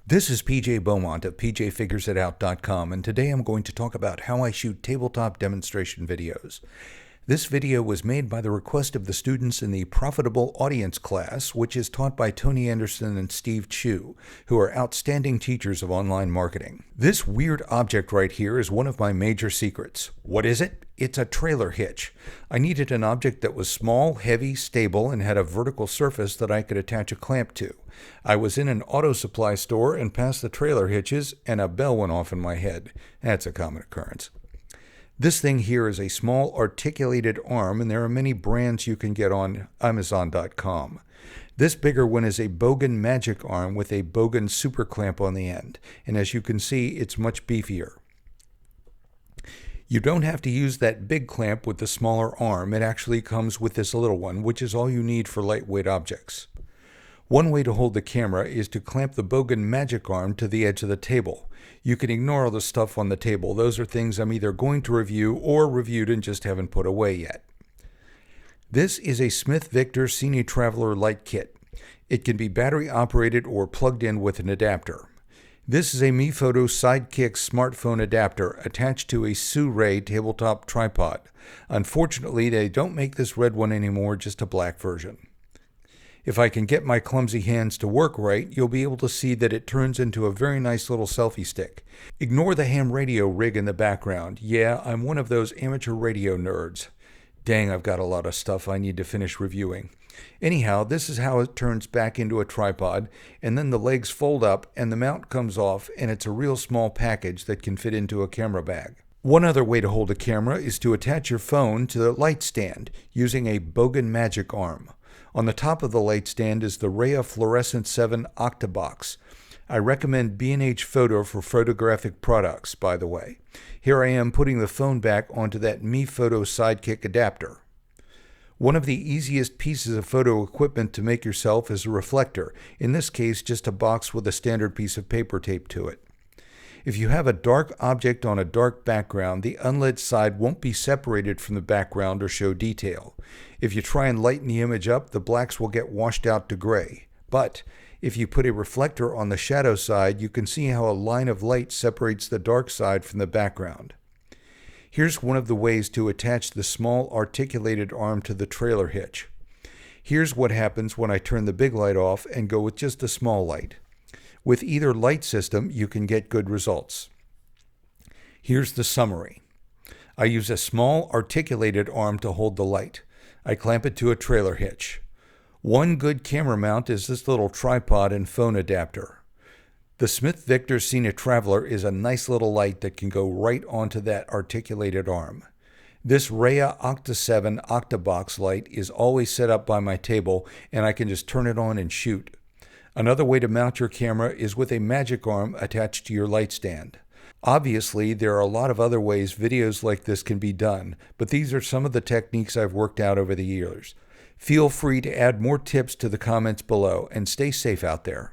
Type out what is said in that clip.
This is PJ Beaumont of pjfiguresitout.com, and today I'm going to talk about how I shoot tabletop demonstration videos. This video was made by the request of the students in the Profitable Audience class, which is taught by Tony Anderson and Steve Chu, who are outstanding teachers of online marketing. This weird object right here is one of my major secrets. What is it? It's a trailer hitch. I needed an object that was small, heavy, stable, and had a vertical surface that I could attach a clamp to. I was in an auto supply store and passed the trailer hitches, and a bell went off in my head. That's a common occurrence. This thing here is a small articulated arm, and there are many brands you can get on Amazon.com. This bigger one is a Bogan Magic Arm with a Bogan super clamp on the end, and as you can see, it's much beefier. You don't have to use that big clamp with the smaller arm. It actually comes with this little one, which is all you need for lightweight objects. One way to hold the camera is to clamp the Bogan Magic Arm to the edge of the table. You can ignore all the stuff on the table. Those are things I'm either going to review or reviewed and just haven't put away yet. This is a Smith Victor Cine Traveler Light Kit. It can be battery operated or plugged in with an adapter. This is a MePhoto Sidekick smartphone adapter attached to a Sue-Ray tabletop tripod. Unfortunately, they don't make this red one anymore, just a black version. If I can get my clumsy hands to work right, you'll be able to see that it turns into a very nice little selfie stick. Ignore the ham radio rig in the background. Yeah, I'm one of those amateur radio nerds. Dang, I've got a lot of stuff I need to finish reviewing. Anyhow, this is how it turns back into a tripod, and then the legs fold up and the mount comes off, and it's a real small package that can fit into a camera bag. One other way to hold a camera is to attach your phone to the light stand using a Bogan Magic Arm. On the top of the light stand is the Rhea Fluorescent 7 Octabox. I recommend B&H Photo for photographic products, by the way. Here I am putting the phone back onto that MePhoto Sidekick adapter. One of the easiest pieces of photo equipment to make yourself is a reflector, in this case just a box with a standard piece of paper taped to it. If you have a dark object on a dark background, the unlit side won't be separated from the background or show detail. If you try and lighten the image up, the blacks will get washed out to gray. But if you put a reflector on the shadow side, you can see how a line of light separates the dark side from the background. Here's one of the ways to attach the small articulated arm to the trailer hitch. Here's what happens when I turn the big light off and go with just a small light. With either light system, you can get good results. Here's the summary. I use a small articulated arm to hold the light. I clamp it to a trailer hitch. One good camera mount is this little tripod and phone adapter. The Smith Victor Cine Traveler is a nice little light that can go right onto that articulated arm. This Rhea Octa 7 Octabox light is always set up by my table, and I can just turn it on and shoot. Another way to mount your camera is with a magic arm attached to your light stand. Obviously, there are a lot of other ways videos like this can be done, but these are some of the techniques I've worked out over the years. Feel free to add more tips to the comments below, and stay safe out there.